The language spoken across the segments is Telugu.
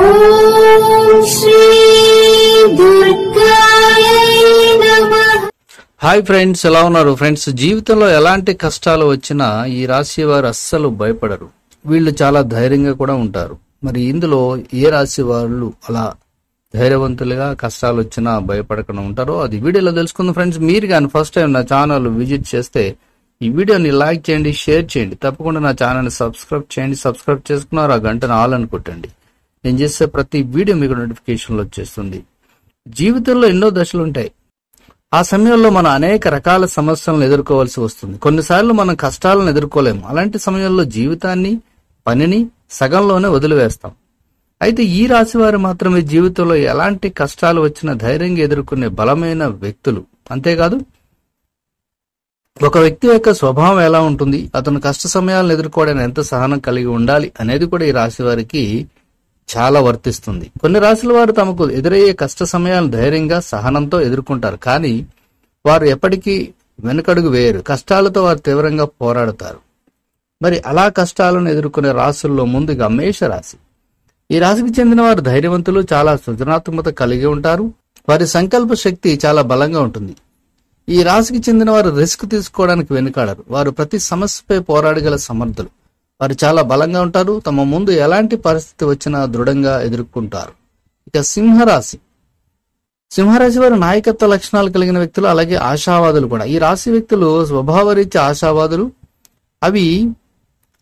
ఓం శ్రీ దుర్గాయై నమః. హాయ్ ఫ్రెండ్స్, ఎలా ఉన్నారు ఫ్రెండ్స్? జీవితంలో ఎలాంటి కష్టాలు వచ్చినా ఈ రాశి వారు అస్సలు భయపడరు. వీళ్ళు చాలా ధైర్యంగా కూడా ఉంటారు. మరి ఇందులో ఏ రాశి వాళ్ళు అలా ధైర్యవంతులుగా కష్టాలు వచ్చినా భయపడకుండా ఉంటారో అది వీడియోలో తెలుసుకుందాం ఫ్రెండ్స్. మీరు కానీ ఫస్ట్ టైం నా ఛానల్ విజిట్ చేస్తే ఈ వీడియోని లైక్ చేయండి, షేర్ చేయండి. తప్పకుండా నా ఛానల్ని సబ్స్క్రైబ్ చేయండి. సబ్స్క్రైబ్ చేసుకున్నారు ఆ గంటను ఆల్ అని కొట్టండి. నేను చేసే ప్రతి వీడియో మీకు నోటిఫికేషన్లో వచ్చేస్తుంది. జీవితంలో ఎన్నో దశలు ఉంటాయి. ఆ సమయంలో మనం అనేక రకాల సమస్యలను ఎదుర్కోవాల్సి వస్తుంది. కొన్నిసార్లు మనం కష్టాలను ఎదుర్కోలేము. అలాంటి సమయంలో జీవితాన్ని, పనిని సగంలోనే వదిలివేస్తాం. అయితే ఈ రాశి వారు మాత్రమే జీవితంలో ఎలాంటి కష్టాలు వచ్చినా ధైర్యంగా ఎదుర్కొనే బలమైన వ్యక్తులు. అంతేకాదు, ఒక వ్యక్తి యొక్క స్వభావం ఎలా ఉంటుంది, అతను కష్ట సమయాలను ఎదుర్కోవడానికి ఎంత సహనం కలిగి ఉండాలి అనేది కూడా ఈ రాశి వారికి చాలా వర్తిస్తుంది. కొన్ని రాశుల వారు తమకు ఎదురయ్యే కష్ట సమయాలను ధైర్యంగా, సహనంతో ఎదుర్కొంటారు. కానీ వారు ఎప్పటికీ వెనుకడుగు వేయరు. కష్టాలతో వారు తీవ్రంగా పోరాడతారు. మరి అలా కష్టాలను ఎదుర్కొనే రాశుల్లో ముందుగా మేష రాశి. ఈ రాశికి చెందిన వారు ధైర్యవంతులు, చాలా సృజనాత్మకత కలిగి ఉంటారు. వారి సంకల్ప శక్తి చాలా బలంగా ఉంటుంది. ఈ రాశికి చెందిన వారు రిస్క్ తీసుకోవడానికి వెనుకాడరు. వారు ప్రతి సమస్యపై పోరాడగల సమర్థులు. వారు చాలా బలంగా ఉంటారు. తమ ముందు ఎలాంటి పరిస్థితి వచ్చినా దృఢంగా ఎదుర్కొంటారు. ఇక సింహరాశి. సింహరాశి వారు నాయకత్వ లక్షణాలు కలిగిన వ్యక్తులు, అలాగే ఆశావాదులు కూడా. ఈ రాశి వ్యక్తులు స్వభావరీత్యా ఆశావాదులు. అవి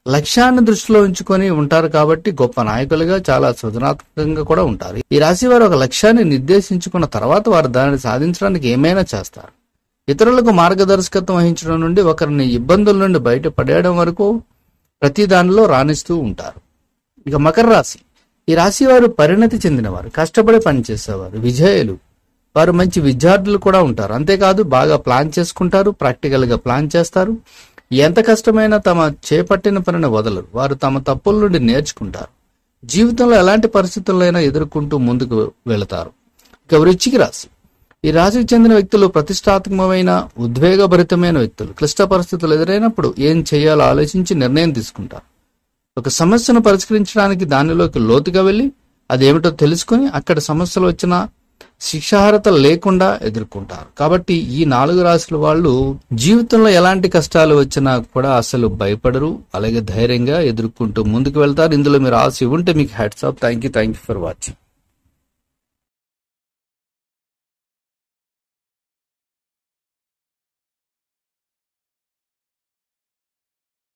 లక్ష్యాన్ని దృష్టిలో ఉంచుకొని ఉంటారు కాబట్టి గొప్ప నాయకులుగా, చాలా సృజనాత్మకంగా కూడా ఉంటారు. ఈ రాశి వారు ఒక లక్ష్యాన్ని నిర్దేశించుకున్న తర్వాత వారు దానిని సాధించడానికి ఏమైనా చేస్తారు. ఇతరులకు మార్గదర్శకత్వం వహించడం నుండి ఒకరిని ఇబ్బందుల నుండి బయటపడేయడం వరకు ప్రతి దానిలో రాణిస్తూ ఉంటారు. ఇక మకర రాశి. ఈ రాశి వారు పరిణతి చెందినవారు, కష్టపడి పనిచేసేవారు, విజయులు. వారు మంచి విద్యార్థులు కూడా ఉంటారు. అంతేకాదు, బాగా ప్లాన్ చేసుకుంటారు, ప్రాక్టికల్ గా ప్లాన్ చేస్తారు. ఎంత కష్టమైనా తమ చేపట్టిన పనిని వదలరు. వారు తమ తప్పుల నుండి నేర్చుకుంటారు. జీవితంలో ఎలాంటి పరిస్థితులైనా ఎదుర్కొంటూ ముందుకు వెళతారు. ఇక వృశ్చిక రాశి. ఈ రాశికి చెందిన వ్యక్తులు ప్రతిష్టాత్మకమైన, ఉద్వేగభరితమైన వ్యక్తులు. క్లిష్ట పరిస్థితులు ఎదురైనప్పుడు ఏం చేయాలో ఆలోచించి నిర్ణయం తీసుకుంటారు. ఒక సమస్యను పరిష్కరించడానికి దానిలోకి లోతుగా వెళ్ళి అదేమిటో తెలుసుకుని అక్కడ సమస్యలు వచ్చినా శిక్షార్హత లేకుండా ఎదుర్కొంటారు. కాబట్టి ఈ 4 రాశుల వాళ్ళు జీవితంలో ఎలాంటి కష్టాలు వచ్చినా కూడా అసలు భయపడరు. అలాగే ధైర్యంగా ఎదుర్కొంటూ ముందుకు వెళ్తారు. ఇందులో మీరు రాసి ఉంటే మీకు hats off. Thank you for watching.